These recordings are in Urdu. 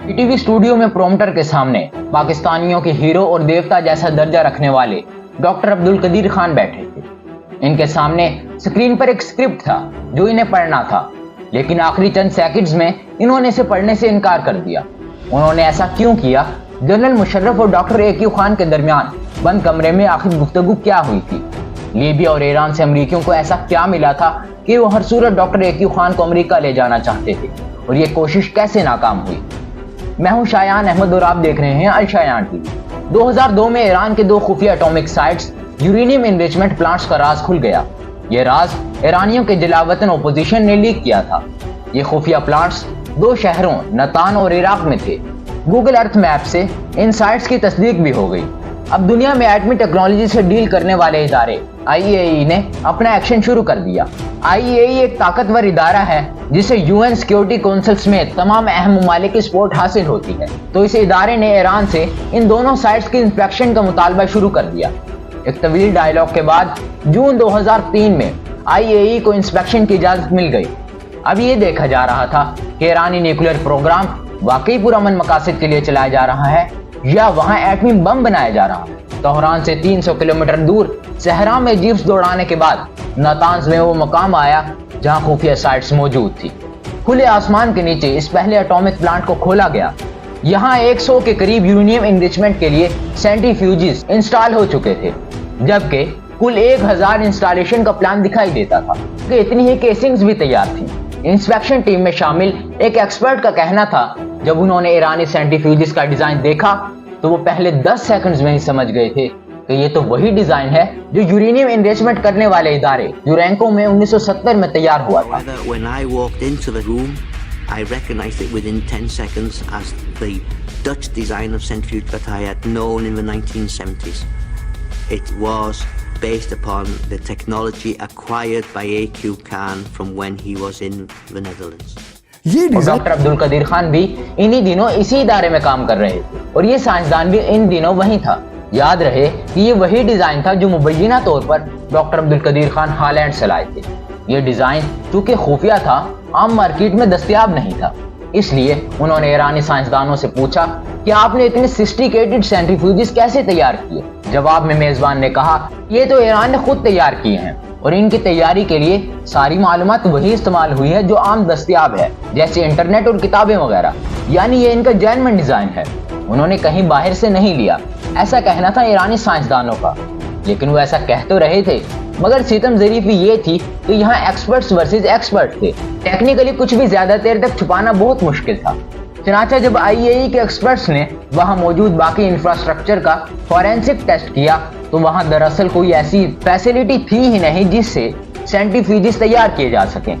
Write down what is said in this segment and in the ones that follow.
پی ٹی وی اسٹوڈیو میں پرومپٹر کے سامنے پاکستانیوں کے ہیرو اور دیوتا جیسا درجہ رکھنے والے ڈاکٹر عبدالقدیر خان بیٹھے تھے۔ ان کے سامنے اسکرین پر ایک اسکرپٹ تھا جو انہیں پڑھنا تھا، لیکن آخری چند سیکنڈز میں انہوں نے اسے پڑھنے سے انکار کر دیا۔ انہوں نے ایسا کیوں کیا؟ جنرل مشرف اور ڈاکٹر اے کیو خان کے درمیان بند کمرے میں آخر گفتگو کیا ہوئی تھی؟ لیبیا اور ایران سے امریکیوں کو ایسا کیا ملا تھا کہ وہ ہر صورت ڈاکٹر اے کیو خان کو امریکہ لے جانا چاہتے تھے، اور یہ کوشش کیسے ناکام ہوئی؟ میں ہوں شایان احمد اور آپ دیکھ رہے ہیں الشایان ٹی وی۔ 2002 میں ایران کے 2 خفیہ atomic sites uranium enrichment plants کا راز کھل گیا۔ یہ راز ایرانیوں کے جلاوطن اپوزیشن نے لیک کیا تھا۔ یہ خفیہ پلانٹس 2 شہروں نتان اور عراق میں تھے۔ گوگل ارتھ میپ سے ان سائٹس کی تصدیق بھی ہو گئی۔ اب دنیا میں ایٹمی ٹیکنالوجی سے ڈیل کرنے والے ادارے IAEA نے اپنا ایکشن شروع کر دیا۔ IAEA ایک طاقتور ادارہ ہے جسے UN سیکیورٹی کونسل سمیت تمام اہم ممالک کی سپورٹ حاصل ہوتی ہے، تو اس ادارے نے ایران سے ان دونوں سائٹس کی انسپیکشن کا مطالبہ شروع کر دیا۔ ایک طویل ڈائیلاگ کے بعد جون 2003 میں IAEA کو انسپیکشن کی اجازت مل گئی۔ اب یہ دیکھا جا رہا تھا کہ ایرانی نیوکلیر پروگرام واقعی پرامن مقاصد کے لیے چلایا جا رہا ہے یا وہاں ایٹمی بم بنایا جا رہا ہے۔ تہران سے 300 کلومیٹر دور صحرا میں جیپس دوڑانے کے بعد ناتانز میں وہ مقام آیا جہاں خفیہ سائٹس موجود تھی۔ کھلے آسمان کے نیچے اس پہلے اٹامک پلانٹ کو کھولا گیا۔ یہاں 100 کے قریب یورینیم انریچمنٹ کے لیے سینٹریفیوجز انسٹال ہو چکے تھے، جبکہ کل 1000 انسٹالیشن کا پلان دکھائی دیتا تھا کہ اتنی ہی کیسنگز بھی تیار تھیں۔ انسپیکشن ٹیم میں شامل ایک ایکسپرٹ کا کہنا تھا جب انہوں نے ایرانی سینٹریفیوجز کا ڈیزائن دیکھا تو وہ پہلے 10 سیکنڈز میں ہی سمجھ گئے تھے کہ یہ تو وہی ڈیزائن ہے جو یورینیم انریچمنٹ کرنے والے ادارے یورینکو میں 1970 میں تیار ہوا تھا۔ When I walked into the room, I recognized it within 10 seconds as the Dutch design of centrifuge that I had known in the 1970s. It was based upon the technology acquired by A.Q. Khan from when he was in the Netherlands. اور ڈاکٹر عبدالقدیر خان بھی انہی دنوں اسی ادارے میں کام کر رہے تھے اور یہ سائنسدان بھی ان دنوں وہیں تھا۔ یاد رہے کہ یہ وہی ڈیزائن تھا جو مبینہ طور پر ڈاکٹر عبدالقدیر خان ہالینڈ سے لائے تھے۔ یہ ڈیزائن چونکہ خفیہ تھا، عام مارکیٹ میں دستیاب نہیں تھا، اس لیے انہوں نے ایرانی سائنسدانوں سے پوچھا کہ آپ نے اتنے سسٹیکیٹڈ سینٹریفیوجز کیسے تیار کیے؟ جواب میں میزبان نے کہا یہ تو ایران نے خود تیار کیے ہیں، اور ان کی تیاری کے لیے ساری معلومات وہی استعمال ہوئی ہے جو عام دستیاب ہے، جیسے انٹرنیٹ اور کتابیں وغیرہ، یعنی یہ ان کا جینوئن ڈیزائن ہے، انہوں نے کہیں باہر سے نہیں لیا، ایسا کہنا تھا ایرانی سائنسدانوں کا۔ لیکن وہ ایسا کہہ تو رہے تھے، مگر ستم ظریفی یہ تھی کہ یہاں ایکسپرٹس ورسز ایکسپرٹ تھے، ٹیکنیکلی کچھ بھی زیادہ دیر تک چھپانا بہت مشکل تھا۔ چنانچہ جب IAEA کے ایکسپرٹس نے وہاں موجود باقی انفراسٹرکچر کا فورینسک ٹیسٹ کیا تو وہاں دراصل کوئی ایسی فیسلٹی تھی ہی نہیں جس سے سینٹریفیوجز تیار کیے جا سکیں۔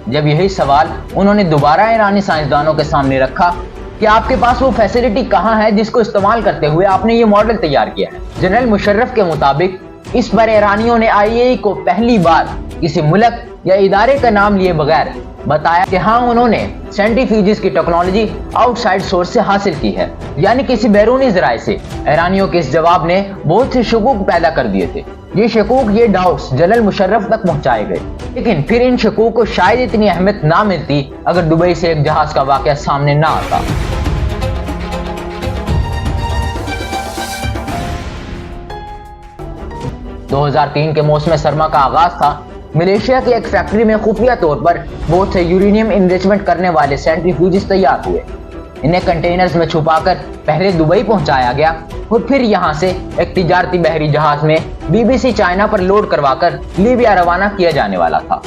جب یہی سوال انہوں نے دوبارہ ایرانی سائنسدانوں کے سامنے رکھا کہ آپ کے پاس وہ فیسلٹی کہاں ہے جس کو استعمال کرتے ہوئے آپ نے یہ ماڈل تیار کیا ہے؟ جنرل مشرف کے مطابق اس پر ایرانیوں نے IAEA کو پہلی بار کسی ملک یا ادارے کا نام لیے بغیر بتایا کہ ہاں انہوں نے سینٹریفیوجز کی ٹیکنالوجی آؤٹ سائڈ سورس سے حاصل کی ہے، یعنی کسی بیرونی ذرائع سے۔ ایرانیوں کے اس جواب نے بہت سے شکوک پیدا کر دیے تھے۔ یہ شکوک، یہ ڈاؤٹس جنرل مشرف تک پہنچائے گئے، لیکن پھر ان شکوک کو شاید اتنی اہمیت نہ ملتی اگر دبئی سے ایک جہاز کا واقعہ سامنے نہ آتا۔ 2003 کے موسم سرما کا آغاز تھا۔ ملیشیا کی ایک فیکٹری میں خفیہ طور پر بہت سے یورینیم انریچمنٹ کرنے والے سینٹریفیوجز تیار ہوئے۔ انہیں کنٹینرز میں چھپا کر پہلے دبئی پہنچایا گیا اور پھر یہاں سے ایک تجارتی بحری جہاز میں BBC چائنا پر لوڈ کروا کر لیبیا روانہ کیا جانے والا تھا۔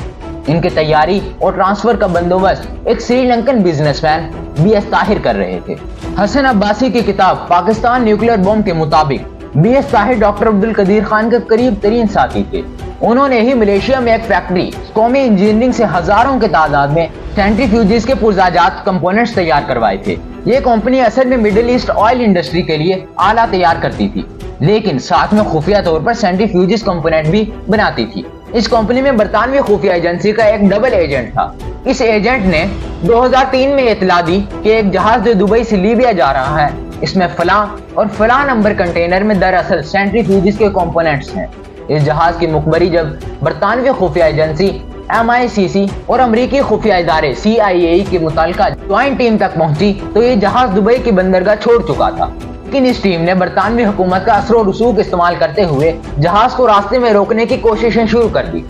ان کی تیاری اور ٹرانسفر کا بندوبست ایک Sri Lankan businessman BS Tahir کر رہے تھے۔ حسن عباسی کی کتاب پاکستان نیوکلیر بم کے مطابق BS طاہر ڈاکٹر عبدالقدیر خان کے قریب ترین ساتھی تھے۔ انہوں نے ہی ملیشیا میں ایک فیکٹری قومی انجینئرنگ سے ہزاروں کے تعداد میں سینٹریفیوجز کے پرزاجات کمپوننٹس تیار کروائے تھے۔ یہ کمپنی اصل میں مڈل ایسٹ آئل انڈسٹری کے لیے آلہ تیار کرتی تھی، لیکن ساتھ میں خفیہ طور پر سینٹریفیوجز کمپوننٹ بھی بناتی تھی۔ اس کمپنی میں برطانوی خفیہ ایجنسی کا ایک ڈبل ایجنٹ تھا۔ اس ایجنٹ نے 2003 میں اطلاع دی کہ ایک جہاز جو دبئی سے لیبیا جا رہا ہے، اس میں فلاں اور فلاں نمبر کنٹینر میں دراصل سینٹریفیوجز کے کمپوننٹس ہیں۔ اس جہاز کی مخبری جب برطانوی خفیہ ایجنسی MI6 اور امریکی خفیہ ادارے CIA کی متعلقہ جوائنٹ ٹیم تک پہنچی تو یہ جہاز دبئی کی بندرگاہ چھوڑ چکا تھا، لیکن اس ٹیم نے برطانوی حکومت کا اثر و رسوخ استعمال کرتے ہوئے جہاز کو راستے میں روکنے کی کوششیں شروع کر دی۔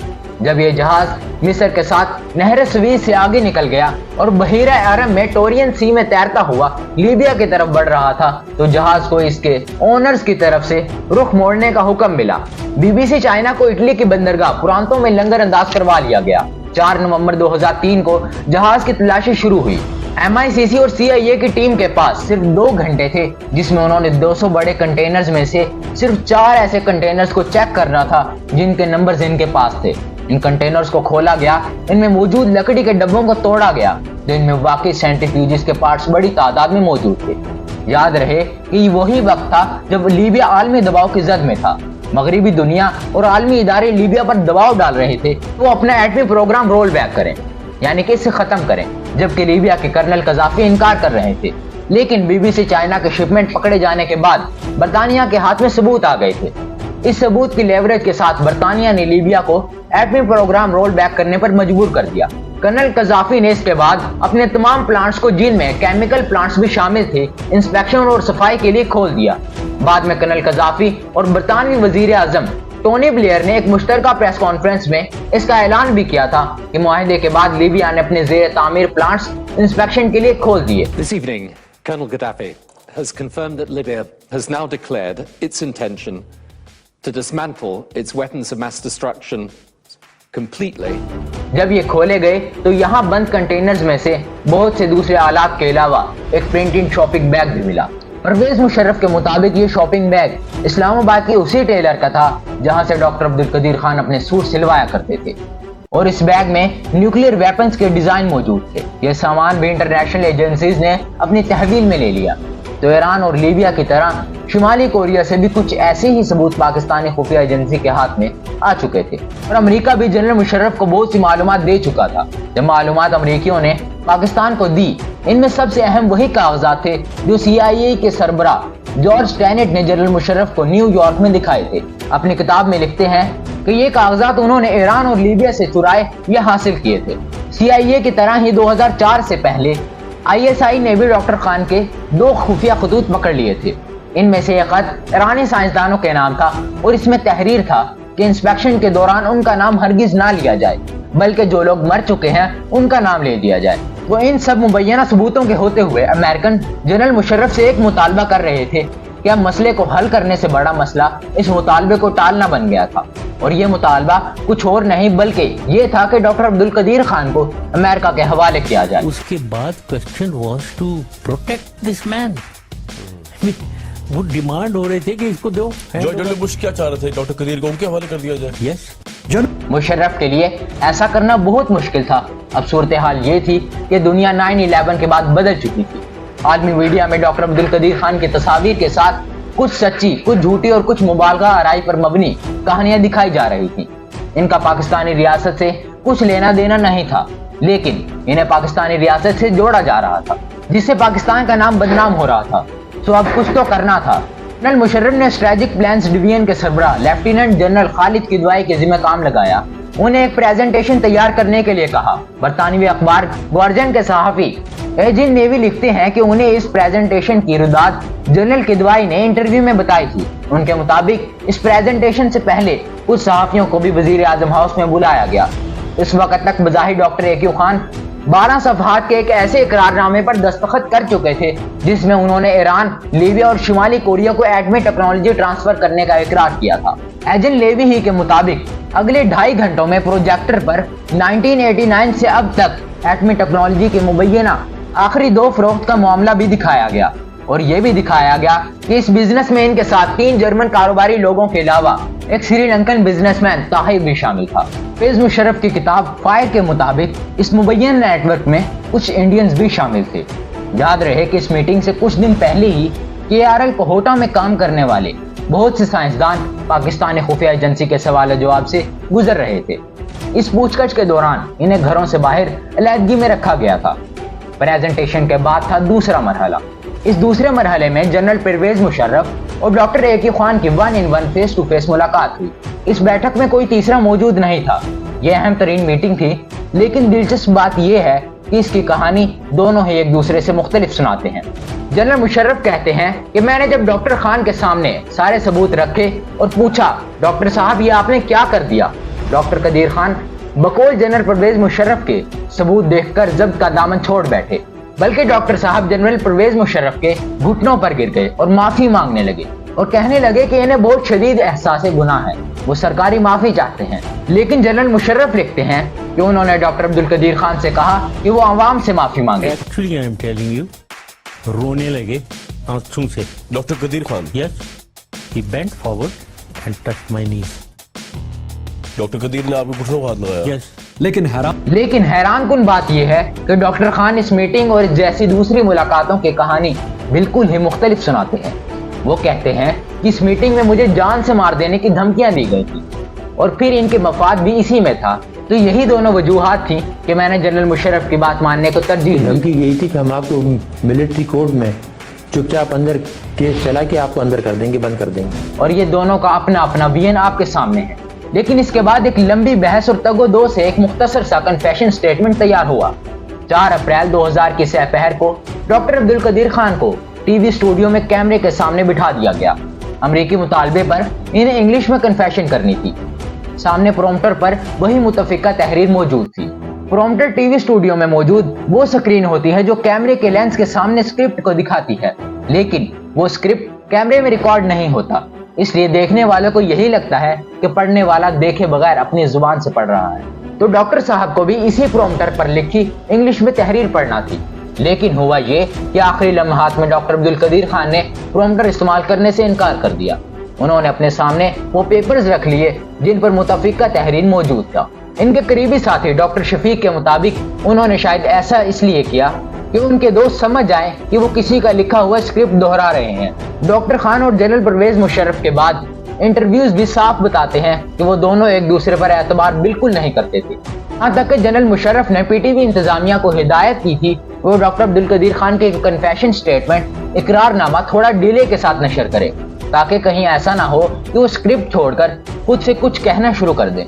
جب یہ جہاز مصر کے ساتھ نہر سویز سے آگے نکل گیا اور بحیرہ عرب میں ٹورین سی میں تیرتا ہوا لیبیا کی طرف بڑھ رہا تھا تو جہاز کو اس کے اونرز کی طرف سے رخ موڑنے کا حکم ملا۔ BBC چائنا کو اٹلی کی بندرگاہ پرانتو میں لنگر انداز کروا لیا گیا۔ 4 نومبر 2003 کو جہاز کی تلاشی شروع ہوئی۔ MI6 اور CIA کی ٹیم کے پاس صرف 2 گھنٹے تھے جس میں انہوں نے 200 بڑے کنٹینرز میں سے صرف 4 ایسے کنٹینرز کو چیک کرنا تھا جن کے نمبرز ان کے پاس تھے۔ ان کنٹینرز کو کھولا گیا، ان میں موجود لکڑی کے ڈبوں کو توڑا گیا جو ان میں واقعی سینٹریفیوجز کے پارٹس بڑی تعداد میں موجود تھے۔ یاد رہے کہ یہ وہی وقت تھا جب لیبیا عالمی دباؤ کی زد میں تھا۔ مغربی دنیا اور عالمی ادارے لیبیا پر دباؤ ڈال رہے تھے تو وہ اپنا ایٹمی پروگرام رول بیک کریں، یعنی کہ اسے ختم کریں، جبکہ لیبیا کے کرنل قذافی انکار کر رہے تھے۔ لیکن BBC چائنا کے شپمنٹ پکڑے جانے کے بعد برطانیہ کے ہاتھ میں ثبوت آ گئے تھے۔ اس ثبوت کی لیوریج کے ساتھ برطانیہ نے لیبیا کو ایٹمی پروگرام رول بیک کرنے پر مجبور کر دیا۔ کرنل قذافی نے اس کے بعد اپنے تمام پلانٹس کو، جن میں کیمیکل پلانٹس بھی شامل تھے، انسپیکشن اور صفائی کے لیے کھول دیا۔ بعد میں کرنل قذافی اور برطانوی وزیر اعظم ٹونی بلیئر نے ایک مشترکہ پریس کانفرنس میں اس کا اعلان بھی کیا تھا کہ معاہدے کے بعد لیبیا نے اپنے زیر تعمیر پلانٹس انسپیکشن کے لیے کھول دیے۔ This evening, Colonel Gaddafi has confirmed that Libya has now declared its intention to dismantle its weapons of mass destruction completely. جب یہ کھولے گئے تو یہاں بند کنٹینرز میں سے بہت سے دوسرے آلات کے علاوہ ایک پرنٹنگ شاپنگ بیگ بھی ملا۔ پرویز مشرف کے مطابق یہ شاپنگ بیگ اسلام آباد کی اسی ٹیلر کا تھا جہاں سے ڈاکٹر عبدالقدیر خان اپنے سوٹ سلوایا کرتے تھے، اور اس بیگ میں نیوکلیئر ویپنز کے ڈیزائن موجود تھے۔ یہ سامان بھی انٹرنیشنل ایجنسیز نے اپنی تحویل میں لے لیا۔ تو ایران اور لیبیا کی طرح شمالی کوریا سے بھی کچھ ایسے ہی ثبوت پاکستانی خفیہ ایجنسی کے ہاتھ میں آ چکے تھے، اور امریکہ بھی جنرل مشرف کو بہت سی معلومات دے چکا تھا۔ جب معلومات امریکیوں نے پاکستان کو دی، ان میں سب سے اہم وہی کاغذات تھے جو CIA کے سربراہ جارج ٹینٹ نے جنرل مشرف کو نیو یارک میں دکھائے تھے۔ اپنی کتاب میں لکھتے ہیں کہ یہ کاغذات انہوں نے ایران اور لیبیا سے چرائے یا حاصل کیے تھے۔ CIA کی طرح ہی 2004 سے پہلے ISI نے بھی ڈاکٹر خان کے 2 خفیہ خطوط پکڑ لیے تھے۔ ان میں سے ایک خط ایرانی سائنسدانوں کے نام تھا اور اس میں تحریر تھا کہ انسپیکشن کے دوران ان کا نام ہرگز نہ لیا جائے، بلکہ جو لوگ مر چکے ہیں ان کا نام لے دیا جائے۔ وہ ان سب مبینہ ثبوتوں کے ہوتے ہوئے امریکن جنرل مشرف سے ایک مطالبہ کر رہے تھے کہ اب مسئلے کو حل کرنے سے بڑا مسئلہ اس مطالبے کو ٹالنا بن گیا تھا، اور یہ مطالبہ کچھ اور نہیں بلکہ یہ تھا کہ ڈاکٹر عبدالقدیر خان کو امریکہ کے حوالے کیا جائے۔ اس کے بعد کوسچن واز ٹو پروٹیکٹ دس مین۔ وہ ڈیمانڈ ہو رہے تھے کہ اس کو دو۔ جنرل بش کیا چاہ رہے تھے؟ ڈاکٹر قدیر کو ان کے حوالے کر دیا جائے۔ یس، مشرف کے لیے ایسا کرنا بہت مشکل تھا۔ اب صورتحال یہ تھی کہ دنیا 9/11 کے بعد بدل چکی تھی۔ عالمی میڈیا میں ڈاکٹر عبدالقدیر خان کی تصاویر کے ساتھ کچھ سچی، کچھ جھوٹی اور کچھ مبالغہ آرائی پر مبنی کہانیاں دکھائی جا رہی تھیں۔ ان کا پاکستانی ریاست سے کچھ لینا دینا نہیں تھا، لیکن انہیں پاکستانی ریاست سے جوڑا جا رہا تھا جس سے پاکستان کا نام بدنام ہو رہا تھا۔ تو اب کچھ تو کرنا تھا۔ جنرل مشرف نے اسٹریٹجک پلانز ڈویژن کے سربراہ لیفٹیننٹ جنرل خالد کدوئی کے ذمہ کام لگایا۔ انہیں ایک پریزنٹیشن تیار کرنے کے لیے کہا۔ برطانوی اخبار گارجین کے صحافی ایجن نیوی لکھتے ہیں کہ انہیں اس پریزنٹیشن کی رداد جنرل کدوئی نے انٹرویو میں بتائی تھی۔ ان کے مطابق اس پریزنٹیشن سے پہلے کچھ صحافیوں کو بھی وزیر اعظم ہاؤس میں بلایا گیا۔ اس وقت تک بظاہر ڈاکٹر ایکیو خان 12 صفحات کے ایک ایسے اقرار نامے پر دستخط کر چکے تھے جس میں انہوں نے ایران، لیبیا اور شمالی کوریا کو ایٹمی ٹیکنالوجی ٹرانسفر کرنے کا اقرار کیا تھا۔ ایجن لیوی ہی کے مطابق اگلے 2.5 گھنٹوں میں پروجیکٹر پر 1989 سے اب تک ایٹمی ٹیکنالوجی کے مبینہ آخری 2 فروخت کا معاملہ بھی دکھایا گیا، اور یہ بھی دکھایا گیا کہ اس بزنس میں ان کے ساتھ 3 جرمن کاروباری لوگوں کے علاوہ ایک سری لنکن بزنس مین طاہر بھی شامل تھا۔ پرویز مشرف کی کتاب فائر کے مطابق اس مبینہ نیٹ ورک میں کچھ انڈینز بھی شامل تھے۔ یاد رہے کہ اس میٹنگ سے کچھ دن پہلے ہی KRL کوہوٹا میں کام کرنے والے بہت سے سائنسدان پاکستانی خفیہ ایجنسی کے سوال جواب سے گزر رہے تھے۔ اس پوچھ گچھ کے دوران انہیں گھروں سے باہر علیحدگی میں رکھا گیا تھا۔ پریزنٹیشن کے بعد تھا دوسرا مرحلہ۔ اس دوسرے مرحلے میں جنرل پرویز مشرف اور ڈاکٹر ایکیو خان کی 1-on-1 فیس ٹو فیس ملاقات ہوئی۔ اس بیٹھک میں کوئی تیسرا موجود نہیں تھا۔ یہ اہم ترین میٹنگ تھی، لیکن دلچسپ بات یہ ہے کہ اس کی کہانی دونوں ہی ایک دوسرے سے مختلف سناتے ہیں۔ جنرل مشرف کہتے ہیں کہ میں نے جب ڈاکٹر خان کے سامنے سارے ثبوت رکھے اور پوچھا ڈاکٹر صاحب یہ آپ نے کیا کر دیا، ڈاکٹر قدیر خان بقول جنرل پرویز مشرف کے ثبوت دیکھ کر ضبط کا دامن چھوڑ بیٹھے، بلکہ ڈاکٹر صاحب جنرل پرویز مشرف کے گھٹنوں پر گر گئے اور معافی مانگنے لگے اور کہنے لگے کہ انہیں بہت شدید احساس گناہ ہے، وہ سرکاری معافی چاہتے ہیں۔ لیکن جنرل مشرف لکھتے ہیں کہ انہوں نے ڈاکٹر عبدالقدیر خان سے کہا کہ وہ عوام سے معافی مانگے۔ Actually I am telling you, رونے لگے آنسوں سے۔ Doctor Qadeer Khan, yes, he bent forward and touch my knees. Doctor قدیر نے آپ کے گھٹنوں کو ہاتھ لگایا؟ یس۔ لیکن حیران کن بات یہ ہے کہ ڈاکٹر خان اس میٹنگ اور جیسی دوسری ملاقاتوں کی کہانی بالکل ہی مختلف سناتے ہیں۔ وہ کہتے ہیں کہ اس میٹنگ میں مجھے جان سے مار دینے کی دھمکیاں دی گئی تھی اور پھر ان کے مفاد بھی اسی میں تھا، تو یہی دونوں وجوہات تھیں کہ میں نے جنرل مشرف کی بات ماننے کو ترجیح دی۔ دھمکی یہی تھی کہ ہم آپ کو ملٹری کورٹ میں چپ چاپ اندر کیس چلا کے آپ کو اندر کر دیں گے، بند کر دیں گے۔ اور یہ دونوں کا اپنا اپنا بیان آپ کے سامنے ہے، لیکن اس کے بعد ایک لمبی بحث اور تگ و دو سے ایک مختصر سا کنفیشن سٹیٹمنٹ تیار ہوا۔ 4 اپریل 2000 کی سہ پہر کو ڈاکٹر عبدالقدیر خان کو ٹی وی اسٹوڈیو میں کیمرے کے سامنے بٹھا دیا گیا۔ امریکی مطالبے پر انہیں انگلش میں کنفیشن کرنی تھی۔ سامنے پرومپٹر پر وہی متفقہ تحریر موجود تھی۔ پرومپٹر ٹی وی اسٹوڈیو میں موجود وہ سکرین ہوتی ہے جو کیمرے کے لینس کے سامنے اسکرپٹ کو دکھاتی ہے، لیکن وہ اسکرپٹ کیمرے میں ریکارڈ نہیں ہوتا، اس لیے دیکھنے والے کو یہی لگتا ہے کہ پڑھنے والا دیکھے بغیر اپنی زبان سے پڑھ رہا ہے۔ تو ڈاکٹر صاحب کو بھی اسی پرومپٹر پر لکھی انگلش میں تحریر پڑھنا تھی، لیکن ہوا یہ کہ آخری لمحات میں ڈاکٹر عبدالقدیر خان نے پرومپٹر استعمال کرنے سے انکار کر دیا۔ انہوں نے اپنے سامنے وہ پیپرز رکھ لیے جن پر متفقہ تحریر موجود تھا۔ ان کے قریبی ساتھی ڈاکٹر شفیق کے مطابق انہوں نے شاید ایسا اس لیے کیا کہ ان کے دوست سمجھ جائیں کہ وہ کسی کا لکھا ہوا اسکرپٹ دہرا رہے ہیں۔ ڈاکٹر خان اور جنرل پرویز مشرف کے بعد انٹرویوز بھی صاف بتاتے ہیں کہ وہ دونوں ایک دوسرے پر اعتبار بالکل نہیں کرتے تھے، یہاں تک کہ جنرل مشرف نے پی ٹی وی انتظامیہ کو ہدایت کی تھی کہ وہ ڈاکٹر عبدالقدیر خان کے کنفیشن سٹیٹمنٹ اقرار نامہ تھوڑا ڈیلے کے ساتھ نشر کرے تاکہ کہیں ایسا نہ ہو کہ وہ اسکرپٹ چھوڑ کر خود سے کچھ کہنا شروع کر دیں۔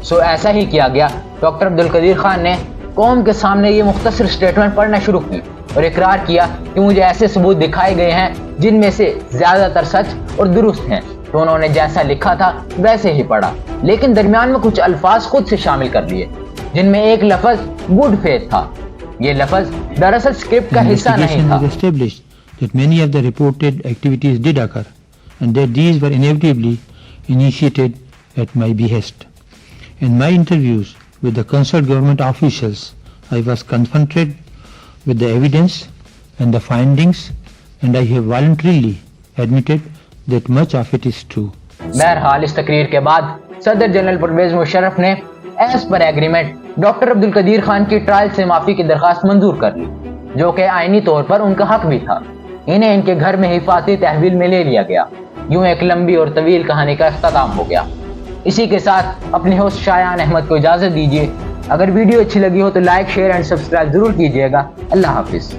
سو ایسا ہی کیا گیا۔ ڈاکٹر عبدالقدیر خان نے قوم کے سامنے یہ مختصر سٹیٹمنٹ پڑھنا شروع کی اور اقرار کیا کہ مجھے ایسے ثبوت دکھائے گئے ہیں جن میں سے زیادہ تر سچ اور درست ہیں، تو انہوں نے جیسا لکھا تھا ویسے ہی پڑھا، لیکن درمیان میں کچھ الفاظ خود سے شامل کر لیے جن میں ایک لفظ گڈ فیتھ تھا۔ یہ لفظ دراصل اسکرپٹ کا حصہ نہیں تھا۔ that many of the reported activities did occur and that these were inevitably initiated at my behest. In my interviews with the concerned government officials, I was confronted with the evidence and the findings, and I have voluntarily admitted that much of it is true. بہرحال اس تقریر کے بعد صدر جنرل پرویز مشرف نے as per agreement doctor Abdul Qadeer Khan کی ٹرائل سے معافی کی درخواست منظور کر لی، جو کہ آئینی طور پر ان کا حق بھی تھا۔ انہیں ان کے گھر میں حفاظتی تحویل میں لے لیا گیا۔ یوں ایک لمبی اور طویل کہانی کا اختتام ہو گیا۔ اسی کے ساتھ اپنے ہوسٹ شایان احمد کو اجازت دیجیے۔ اگر ویڈیو اچھی لگی ہو تو لائک، شیئر اینڈ سبسکرائب ضرور کیجیے گا۔ اللہ حافظ۔